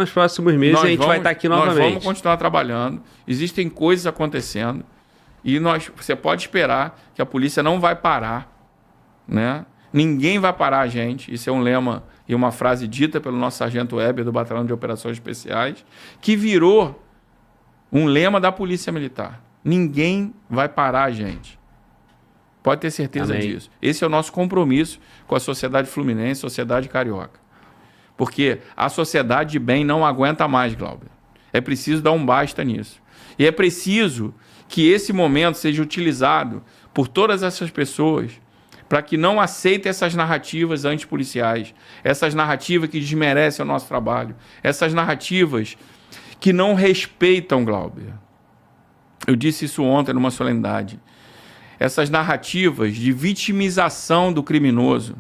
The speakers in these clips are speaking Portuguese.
nos próximos meses a gente vai estar aqui novamente. Nós vamos continuar trabalhando. Existem coisas acontecendo. E você pode esperar que a polícia não vai parar, né? Ninguém vai parar a gente. Isso é um lema e uma frase dita pelo nosso sargento Weber do Batalhão de Operações Especiais, que virou um lema da Polícia Militar. Ninguém vai parar a gente. Pode ter certeza disso. Esse é o nosso compromisso com a sociedade fluminense, sociedade carioca. Porque a sociedade de bem não aguenta mais, Glauber. É preciso dar um basta nisso. E é preciso que esse momento seja utilizado por todas essas pessoas para que não aceitem essas narrativas antipoliciais, essas narrativas que desmerecem o nosso trabalho, essas narrativas que não respeitam, Glauber. Eu disse isso ontem numa solenidade. Essas narrativas de vitimização do criminoso,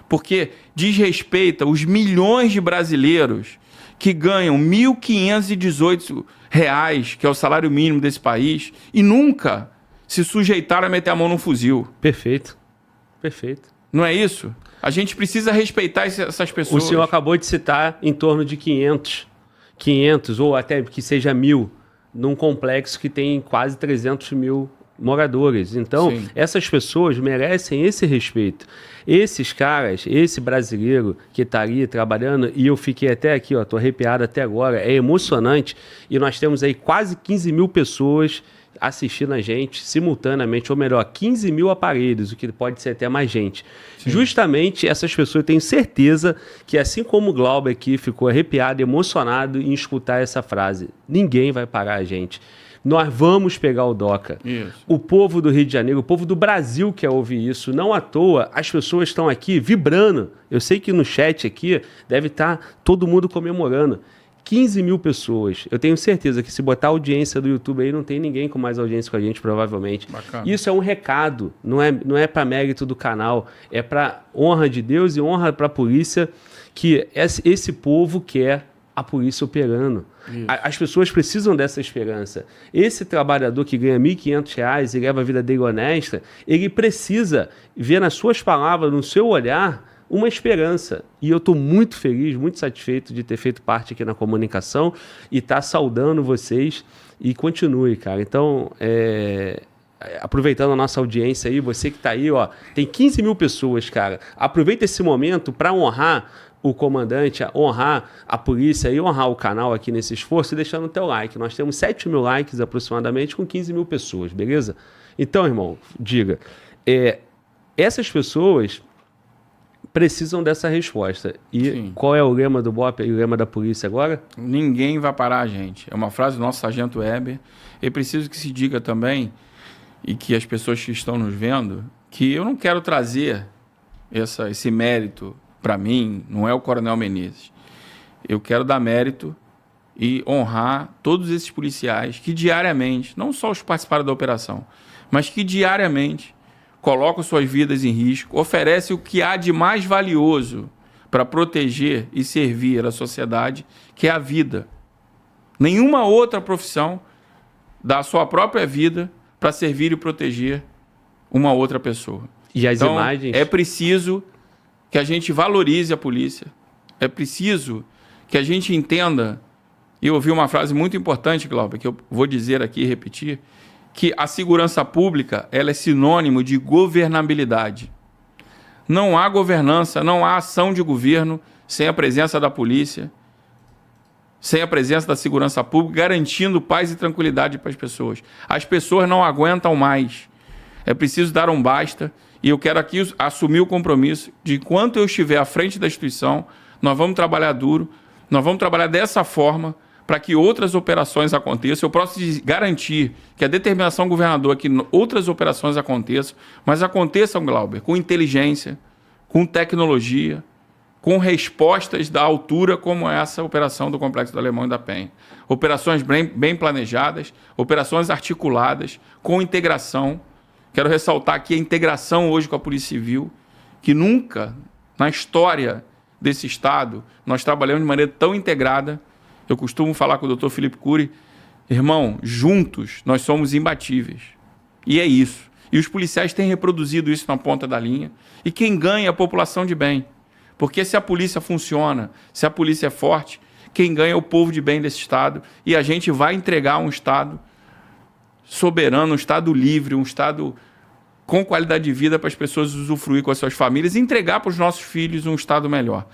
porque desrespeita os milhões de brasileiros que ganham R$ 1.518, que é o salário mínimo desse país, e nunca se sujeitaram a meter a mão num fuzil. Perfeito. Perfeito. Não é isso? A gente precisa respeitar essas pessoas. O senhor acabou de citar em torno de 500 ou até que seja 1.000, num complexo que tem quase 300 mil moradores. Então, sim, essas pessoas merecem esse respeito. Esses caras, esse brasileiro que está ali trabalhando, e eu fiquei até aqui, ó, tô arrepiado até agora, é emocionante, e nós temos aí quase 15 mil pessoas assistindo a gente simultaneamente, ou melhor, 15 mil aparelhos, o que pode ser até mais gente. Sim. Justamente essas pessoas, eu tenho certeza que, assim como o Glauber aqui ficou arrepiado, emocionado em escutar essa frase, ninguém vai parar a gente. Nós vamos pegar o DOCA. Isso. O povo do Rio de Janeiro, o povo do Brasil quer ouvir isso. Não à toa, as pessoas estão aqui vibrando. Eu sei que no chat aqui deve estar todo mundo comemorando. 15 mil pessoas. Eu tenho certeza que se botar a audiência do YouTube aí, não tem ninguém com mais audiência com a gente, provavelmente. Bacana. Isso é um recado. Não é para mérito do canal. É para honra de Deus e honra para a polícia, que esse povo quer a polícia operando. As pessoas precisam dessa esperança. Esse trabalhador que ganha R$ 1.500 e leva a vida dele honesta, ele precisa ver nas suas palavras, no seu olhar, uma esperança. E eu estou muito feliz, muito satisfeito de ter feito parte aqui na comunicação e estar saudando vocês. E continue, cara. Então, aproveitando a nossa audiência aí, você que está aí, ó, tem 15 mil pessoas, cara. Aproveita esse momento para honrar o comandante, honrar a polícia e honrar o canal aqui nesse esforço e deixando o teu like. Nós temos 7 mil likes aproximadamente com 15 mil pessoas, beleza? Então, irmão, diga, essas pessoas precisam dessa resposta. E sim, qual é o lema do BOPE e o lema da polícia agora? Ninguém vai parar a gente. É uma frase do nosso sargento Weber. É preciso que se diga também, e que as pessoas que estão nos vendo, que eu não quero trazer esse mérito para mim, não é o Coronel Menezes. Eu quero dar mérito e honrar todos esses policiais que diariamente, não só os que participaram da operação, mas que diariamente colocam suas vidas em risco, oferecem o que há de mais valioso para proteger e servir a sociedade, que é a vida. Nenhuma outra profissão dá a sua própria vida para servir e proteger uma outra pessoa. E as imagens? É preciso que a gente valorize a polícia. É preciso que a gente entenda, e eu ouvi uma frase muito importante, Glauber, que eu vou dizer aqui e repetir, que a segurança pública ela é sinônimo de governabilidade. Não há governança, não há ação de governo sem a presença da polícia, sem a presença da segurança pública, garantindo paz e tranquilidade para as pessoas. As pessoas não aguentam mais. É preciso dar um basta. E eu quero aqui assumir o compromisso de, enquanto eu estiver à frente da instituição, nós vamos trabalhar duro, nós vamos trabalhar dessa forma para que outras operações aconteçam. Eu posso garantir que a determinação do governador é que outras operações aconteçam, mas aconteçam, Glauber, com inteligência, com tecnologia, com respostas da altura como essa operação do Complexo do Alemão e da Penha. Operações bem planejadas, operações articuladas, com integração. Quero ressaltar aqui a integração hoje com a Polícia Civil, que nunca, na história desse Estado, nós trabalhamos de maneira tão integrada. Eu costumo falar com o Dr. Felipe Cury, irmão, juntos nós somos imbatíveis. E é isso. E os policiais têm reproduzido isso na ponta da linha. E quem ganha é a população de bem. Porque se a polícia funciona, se a polícia é forte, quem ganha é o povo de bem desse Estado. E a gente vai entregar um Estado soberano, um Estado livre, um Estado com qualidade de vida para as pessoas usufruir com as suas famílias e entregar para os nossos filhos um Estado melhor.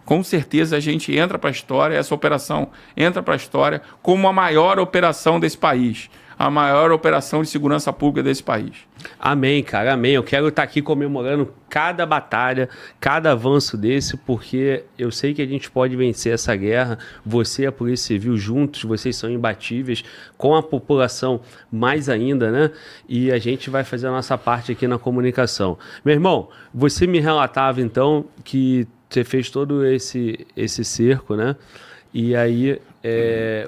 Com certeza a gente entra para a história, essa operação entra para a história como a maior operação desse país, a maior operação de segurança pública desse país. Amém, cara, amém. Eu quero estar aqui comemorando cada batalha, cada avanço desse, porque eu sei que a gente pode vencer essa guerra. Você e a Polícia Civil juntos, vocês são imbatíveis, com a população mais ainda, né? E a gente vai fazer a nossa parte aqui na comunicação. Meu irmão, você me relatava então que você fez todo esse cerco, né? E aí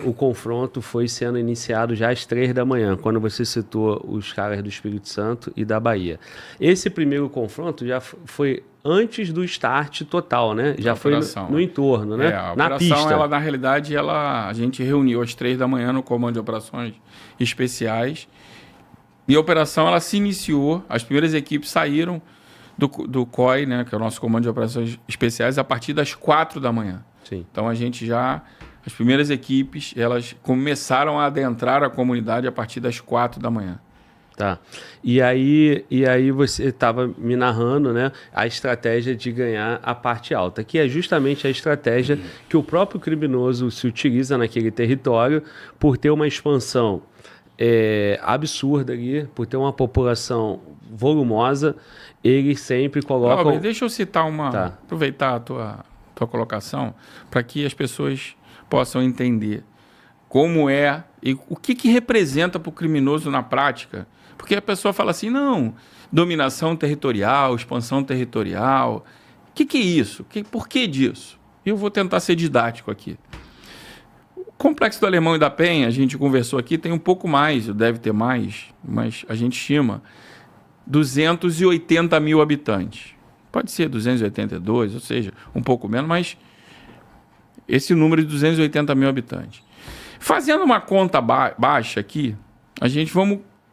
o confronto foi sendo iniciado já às 3 da manhã, quando você citou os caras do Espírito Santo e da Bahia. Esse primeiro confronto já foi antes do start total, né? Já foi no entorno, né? A na operação, pista. ela, na realidade, a gente reuniu às 3 da manhã no Comando de Operações Especiais. E a operação ela se iniciou, as primeiras equipes saíram do COI, né, que é o nosso Comando de Operações Especiais, a partir das 4 da manhã. Sim. Então as primeiras equipes, elas começaram a adentrar a comunidade a partir das 4 da manhã. Tá. E aí você estava me narrando, né, a estratégia de ganhar a parte alta, que é justamente a estratégia que o próprio criminoso se utiliza naquele território por ter uma expansão absurda ali, por ter uma população volumosa, eles sempre colocam... Robert, deixa eu citar Tá. aproveitar a tua colocação, para que as pessoas possam entender como é e o que representa para o criminoso na prática. Porque a pessoa fala assim, não, dominação territorial, expansão territorial, o que é isso? Por que disso? Eu vou tentar ser didático aqui. O Complexo do Alemão e da Penha, a gente conversou aqui, tem um pouco mais, deve ter mais, mas a gente estima 280 mil habitantes. Pode ser 282, ou seja, um pouco menos, mas esse número de 280 mil habitantes. Fazendo uma conta baixa aqui, a gente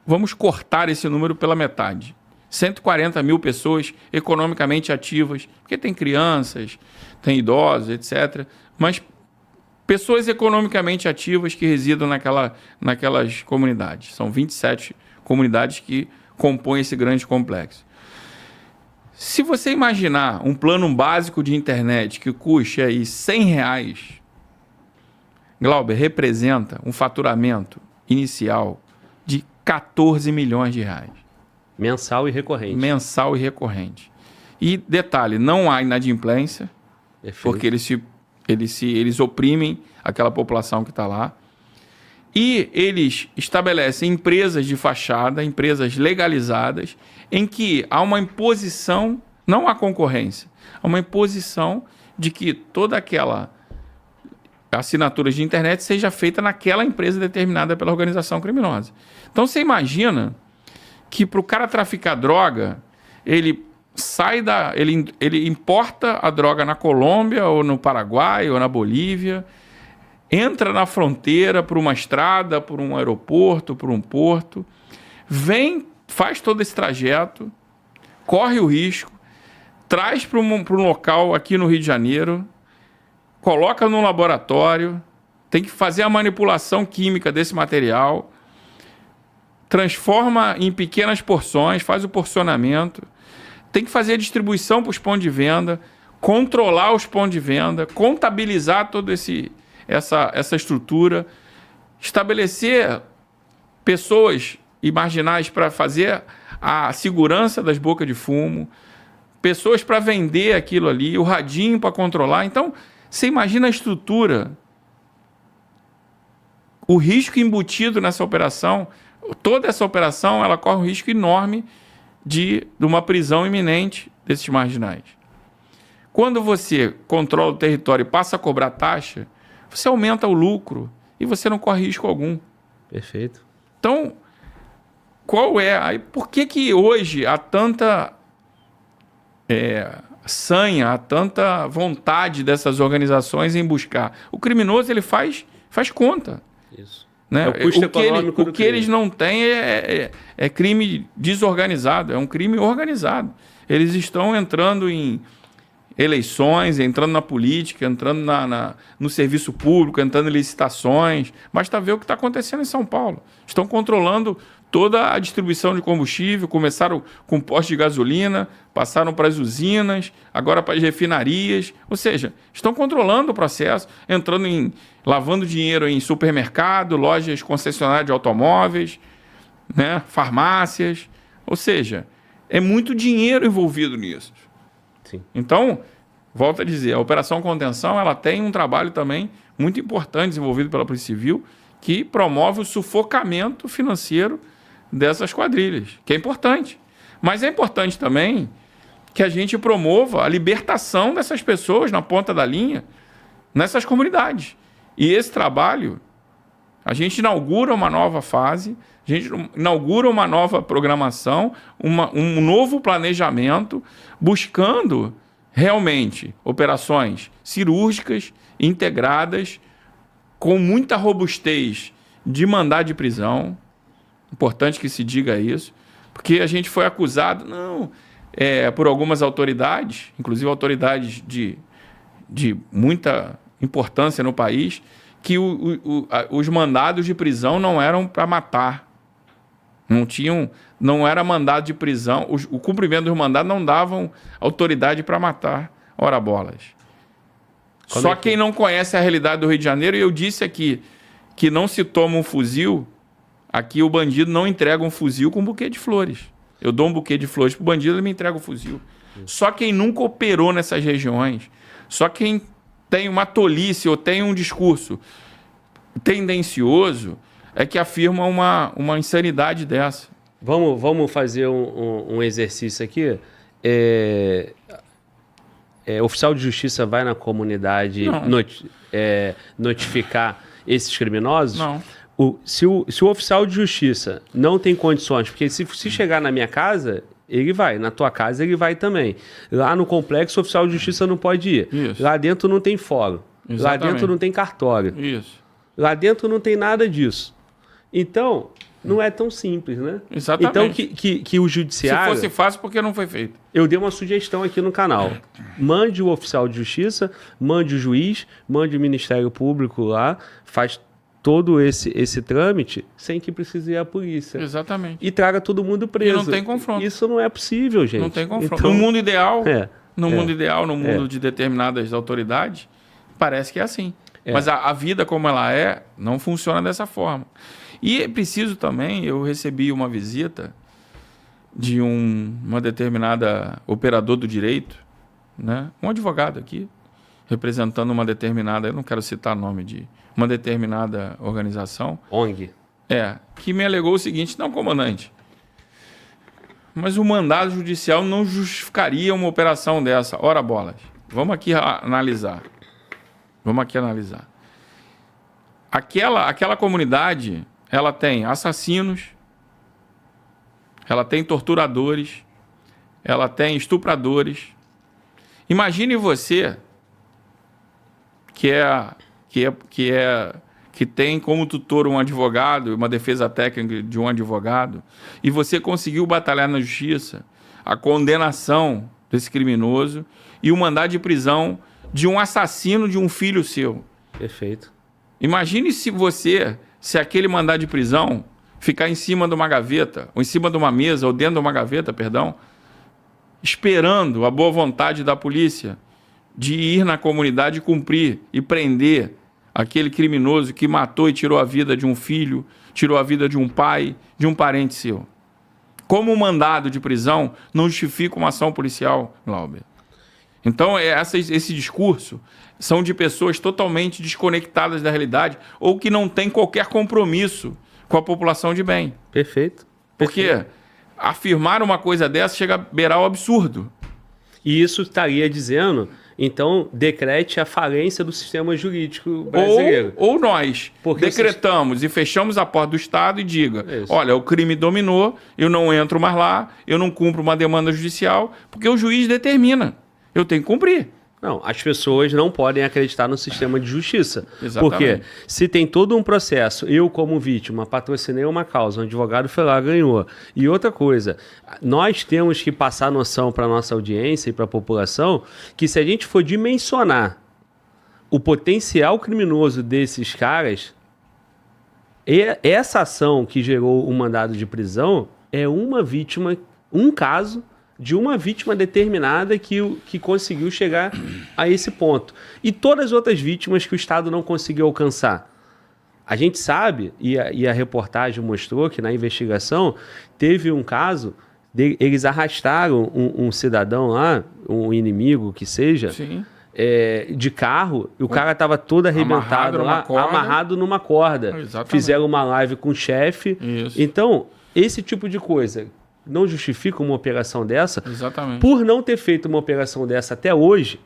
vamos cortar esse número pela metade. 140 mil pessoas economicamente ativas, porque tem crianças, tem idosos, etc. Mas pessoas economicamente ativas que residam naquelas comunidades. São 27 comunidades que compõem esse grande complexo. Se você imaginar um plano básico de internet que custe aí R$100, Glauber, representa um faturamento inicial de 14 milhões de reais. Mensal e recorrente. Mensal e recorrente. E, detalhe, não há inadimplência, Perfeito. porque eles oprimem aquela população que está lá. E eles estabelecem empresas de fachada, empresas legalizadas, em que há uma imposição, não há concorrência, há uma imposição de que toda aquela assinatura de internet seja feita naquela empresa determinada pela organização criminosa. Então você imagina que para o cara traficar droga, ele importa a droga na Colômbia, ou no Paraguai, ou na Bolívia, entra na fronteira por uma estrada, por um aeroporto, por um porto, vem, faz todo esse trajeto, corre o risco, traz para um local aqui no Rio de Janeiro, coloca no laboratório, tem que fazer a manipulação química desse material, transforma em pequenas porções, faz o porcionamento, tem que fazer a distribuição para os pontos de venda, controlar os pontos de venda, contabilizar toda essa estrutura, estabelecer pessoas e marginais para fazer a segurança das bocas de fumo, pessoas para vender aquilo ali, o radinho para controlar. Então, você imagina a estrutura, o risco embutido nessa operação. Toda essa operação ela corre um risco enorme de uma prisão iminente desses marginais. Quando você controla o território e passa a cobrar taxa, você aumenta o lucro e você não corre risco algum. Perfeito. Então, por que hoje há tanta sanha, há tanta vontade dessas organizações em buscar? O criminoso ele faz conta. Isso. Né? É o custo econômico o que eles não têm é crime desorganizado, é um crime organizado. Eles estão entrando em eleições, entrando na política, entrando no serviço público, entrando em licitações. Basta ver o que está acontecendo em São Paulo. Estão controlando toda a distribuição de combustível, começaram com postos de gasolina, passaram para as usinas, agora para as refinarias. Ou seja, estão controlando o processo, lavando dinheiro em supermercado, lojas concessionárias de automóveis, né, farmácias. Ou seja, é muito dinheiro envolvido nisso. Sim. Então, volto a dizer, a Operação Contenção ela tem um trabalho também muito importante desenvolvido pela Polícia Civil que promove o sufocamento financeiro dessas quadrilhas, que é importante. Mas é importante também que a gente promova a libertação dessas pessoas na ponta da linha, nessas comunidades. E esse trabalho, a gente inaugura uma nova fase, a gente inaugura uma nova programação, um novo planejamento, buscando realmente operações cirúrgicas, integradas, com muita robustez de mandado de prisão. Importante que se diga isso, porque a gente foi acusado, por algumas autoridades, inclusive autoridades de muita importância no país, que os mandados de prisão não eram para matar. Não era mandado de prisão, o cumprimento dos mandados não davam autoridade para matar. Ora bolas. Só quem não conhece a realidade do Rio de Janeiro, e eu disse aqui que não se toma um fuzil, aqui o bandido não entrega um fuzil com um buquê de flores. Eu dou um buquê de flores para o bandido, ele me entrega o fuzil. Só quem nunca operou nessas regiões, só quem tem uma tolice ou tem um discurso tendencioso é que afirma uma insanidade dessa. Vamos fazer um exercício aqui. Oficial de justiça vai na comunidade notificar esses criminosos? Não. Se o oficial de justiça não tem condições, porque se chegar na minha casa, ele vai. Na tua casa, ele vai também. Lá no complexo, o oficial de justiça não pode ir. Isso. Lá dentro não tem fórum. Exatamente. Lá dentro não tem cartório. Isso. Lá dentro não tem nada disso. Então, não é tão simples, né? Exatamente. Então, que o judiciário... Se fosse fácil, por que não foi feito? Eu dei uma sugestão aqui no canal. Mande o oficial de justiça, mande o juiz, mande o Ministério Público lá, faz todo esse trâmite sem que precise ir à polícia. Exatamente. E traga todo mundo preso. E não tem confronto. Isso não é possível, gente. Não tem confronto. Então, no mundo ideal, no mundo É. de determinadas autoridades, parece que é assim. Mas a vida como ela não funciona dessa forma. E é preciso também, eu recebi uma visita de uma determinada operador do direito, né? Um advogado aqui, representando uma determinada, eu não quero citar nome de uma determinada organização. ONG. Que me alegou o seguinte: não, comandante, mas o mandado judicial não justificaria uma operação dessa. Ora bolas, vamos aqui analisar. Aquela comunidade, ela tem assassinos, ela tem torturadores, ela tem estupradores. Imagine você que tem como tutor um advogado, uma defesa técnica de um advogado, e você conseguiu batalhar na justiça a condenação desse criminoso e o mandado de prisão de um assassino de um filho seu. Perfeito. Imagine se aquele mandado de prisão ficar em cima de uma gaveta, ou em cima de uma mesa, ou dentro de uma gaveta, perdão, esperando a boa vontade da polícia de ir na comunidade e cumprir e prender aquele criminoso que matou e tirou a vida de um filho, tirou a vida de um pai, de um parente seu. Como um mandado de prisão não justifica uma ação policial, Glauber? Então, esse discurso são de pessoas totalmente desconectadas da realidade ou que não têm qualquer compromisso com a população de bem. Perfeito. Porque afirmar uma coisa dessa chega a beirar o absurdo. E isso estaria dizendo, então, decrete a falência do sistema jurídico brasileiro. Ou nós Porque decretamos e fechamos a porta do Estado e diga, olha, o crime dominou, eu não entro mais lá, eu não cumpro uma demanda judicial, porque o juiz determina. Eu tenho que cumprir. Não, as pessoas não podem acreditar no sistema de justiça. Exatamente. Porque se tem todo um processo, eu como vítima patrocinei uma causa, um advogado foi lá, ganhou. E outra coisa, nós temos que passar noção para a nossa audiência e para a população que se a gente for dimensionar o potencial criminoso desses caras, essa ação que gerou o mandado de prisão é uma vítima, um caso de uma vítima determinada que conseguiu chegar a esse ponto. E todas as outras vítimas que o Estado não conseguiu alcançar. A gente sabe, e a reportagem mostrou que na investigação teve um caso, eles arrastaram um cidadão lá, um inimigo que seja, de carro, e o cara estava todo arrebentado amarrado numa corda. Exatamente. Fizeram uma live com o chefe. Então, esse tipo de coisa não justifica uma operação dessa. Exatamente. Por não ter feito uma operação dessa até hoje,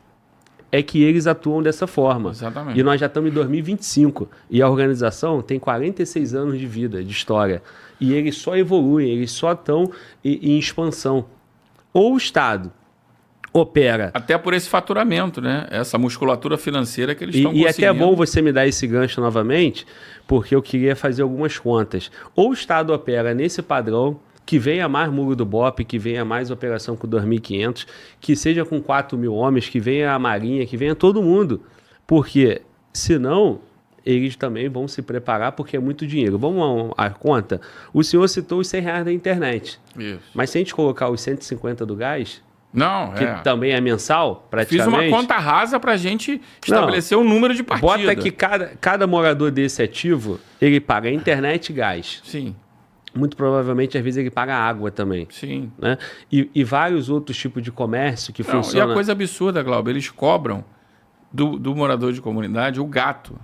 é que eles atuam dessa forma. Exatamente. E nós já estamos em 2025. E a organização tem 46 anos de vida, de história. E eles só evoluem, eles só estão em expansão. Ou o Estado opera... Até por esse faturamento, né? Essa musculatura financeira que eles estão conseguindo. E até é bom você me dar esse gancho novamente, porque eu queria fazer algumas contas. Ou o Estado opera nesse padrão, que venha mais Muro do BOPE, que venha mais operação com 2.500, que seja com 4.000 homens, que venha a Marinha, que venha todo mundo. Porque, senão, eles também vão se preparar, porque é muito dinheiro. Vamos à conta? O senhor citou os R$100 da internet. Isso. Mas se a gente colocar os 150 do gás, não, que também é mensal, praticamente... Fiz uma conta rasa para a gente estabelecer um número de partida. Bota que cada morador desse ativo, ele paga internet e gás. Sim. Muito provavelmente, às vezes, ele paga água também. Sim. Né? E vários outros tipos de comércio que funcionam. E a coisa absurda, Glauber, eles cobram do morador de comunidade o gato.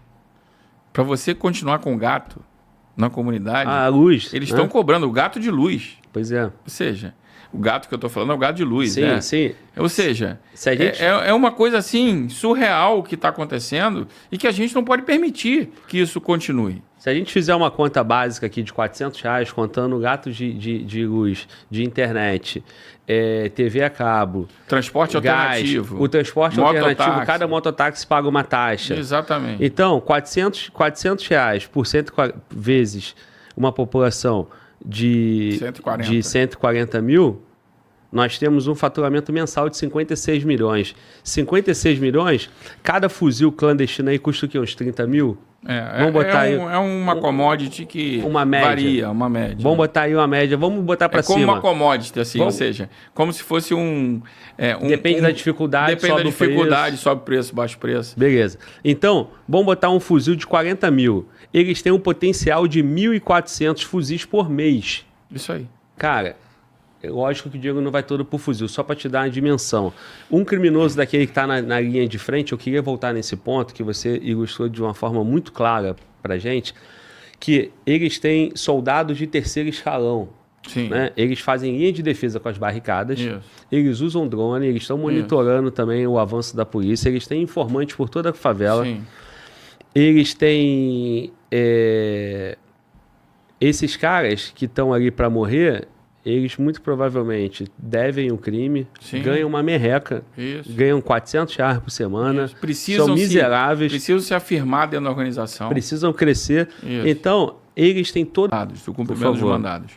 Para você continuar com o gato na comunidade... A luz. Eles estão cobrando o gato de luz. Pois é. Ou seja, o gato que eu estou falando é o gato de luz, sim, né? Sim. Ou seja, se a gente... é uma coisa assim, surreal o que está acontecendo e que a gente não pode permitir que isso continue. Se a gente fizer uma conta básica aqui de R$400, contando gato de luz, de internet, TV a cabo, transporte gás, alternativo, o transporte alternativo, cada mototáxi paga uma taxa. Exatamente. Então, R$400 por 140 vezes uma população de 140 mil, nós temos um faturamento mensal de 56 milhões. 56 milhões, cada fuzil clandestino aí custa o quê? Uns 30 mil? Vamos botar aí uma commodity que varia, uma média. Vamos botar aí uma média, vamos botar para cima. É como uma commodity, assim, ou seja, como se fosse depende da dificuldade, depende da dificuldade, sobe preço, baixa preço. Beleza. Então, vamos botar um fuzil de 40 mil. Eles têm um potencial de 1.400 fuzis por mês. Isso aí. Cara, lógico que o Diego não vai todo por fuzil, só para te dar uma dimensão. Um criminoso daquele que está na linha de frente, eu queria voltar nesse ponto que você ilustrou de uma forma muito clara para gente, que eles têm soldados de terceiro escalão. Sim. Né? Eles fazem linha de defesa com as barricadas, Isso. Eles usam drone, eles estão monitorando também o avanço da polícia, eles têm informantes por toda a favela. Sim. Eles têm... esses caras que estão ali para morrer... Eles muito provavelmente devem o crime, ganham uma merreca, ganham R$400 por semana, são miseráveis. Precisam se afirmar dentro da organização. Precisam crescer. Isso. Então, eles têm todo... O cumprimento dos mandados.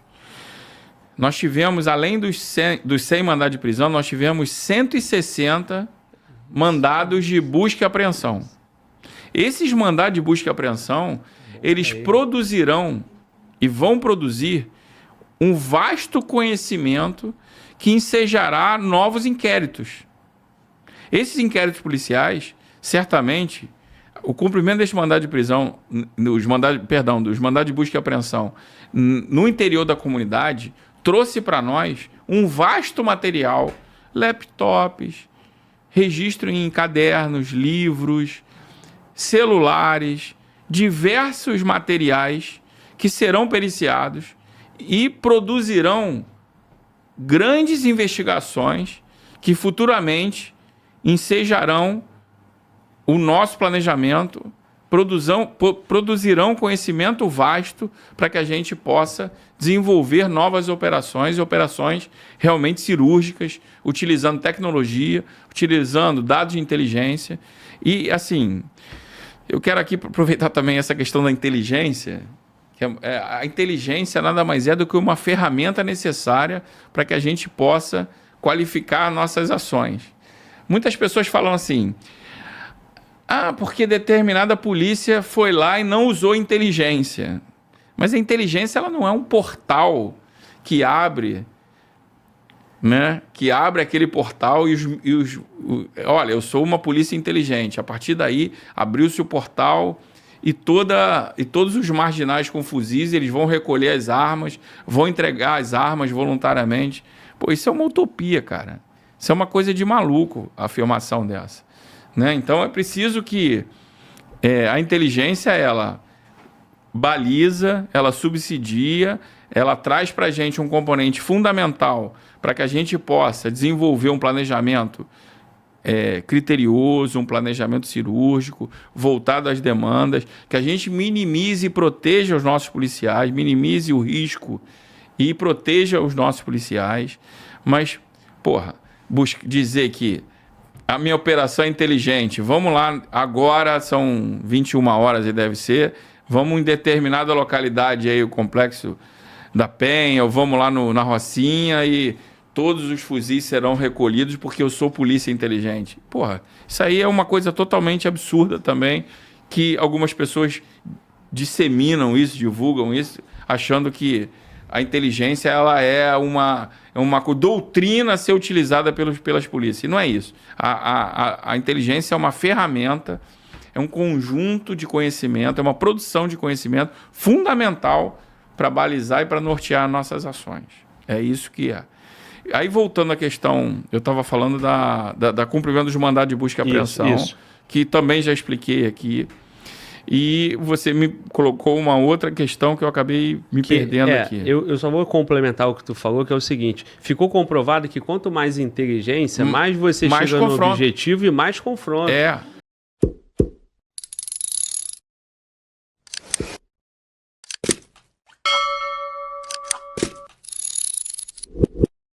Nós tivemos, além dos 100 mandados de prisão, nós tivemos 160 mandados de busca e apreensão. Esses mandados de busca e apreensão, eles produzirão e vão produzir um vasto conhecimento que ensejará novos inquéritos. Esses inquéritos policiais, certamente, o cumprimento deste mandado de prisão, dos mandados de busca e apreensão no interior da comunidade, trouxe para nós um vasto material, laptops, registro em cadernos, livros, celulares, diversos materiais que serão periciados e produzirão grandes investigações que futuramente ensejarão o nosso planejamento produzirão conhecimento vasto para que a gente possa desenvolver novas operações, operações realmente cirúrgicas, utilizando tecnologia, utilizando dados de inteligência. E, assim, eu quero aqui aproveitar também essa questão da inteligência, que a inteligência nada mais é do que uma ferramenta necessária para que a gente possa qualificar nossas ações. Muitas pessoas falam assim... porque determinada polícia foi lá e não usou inteligência. Mas a inteligência ela não é um portal que abre, né? Que abre aquele portal olha, eu sou uma polícia inteligente. A partir daí, abriu-se o portal e todos os marginais com fuzis, eles vão recolher as armas, vão entregar as armas voluntariamente. Pô, isso é uma utopia, cara. Isso é uma coisa de maluco, a afirmação dessa. Né? Então, é preciso que a inteligência, ela baliza, ela subsidia, ela traz para a gente um componente fundamental para que a gente possa desenvolver um planejamento criterioso, um planejamento cirúrgico, voltado às demandas, que a gente minimize e proteja os nossos policiais, minimize o risco e proteja os nossos policiais. Mas, dizer que a minha operação é inteligente, vamos lá, agora são 21 horas e deve ser, vamos em determinada localidade aí, o Complexo da Penha, ou vamos lá na Rocinha e todos os fuzis serão recolhidos porque eu sou polícia inteligente. Isso aí é uma coisa totalmente absurda também, que algumas pessoas disseminam isso, divulgam isso, achando que a inteligência ela é uma doutrina a ser utilizada pelas polícias. E não é isso. A inteligência é uma ferramenta, é um conjunto de conhecimento, é uma produção de conhecimento fundamental para balizar e para nortear nossas ações. É isso que é. Aí, voltando à questão, eu estava falando da cumprimento dos mandados de busca e apreensão, que também já expliquei aqui. E você me colocou uma outra questão que eu acabei me perdendo aqui. Eu só vou complementar o que tu falou, que é o seguinte. Ficou comprovado que quanto mais inteligência, mais você chega no objetivo e mais confronto.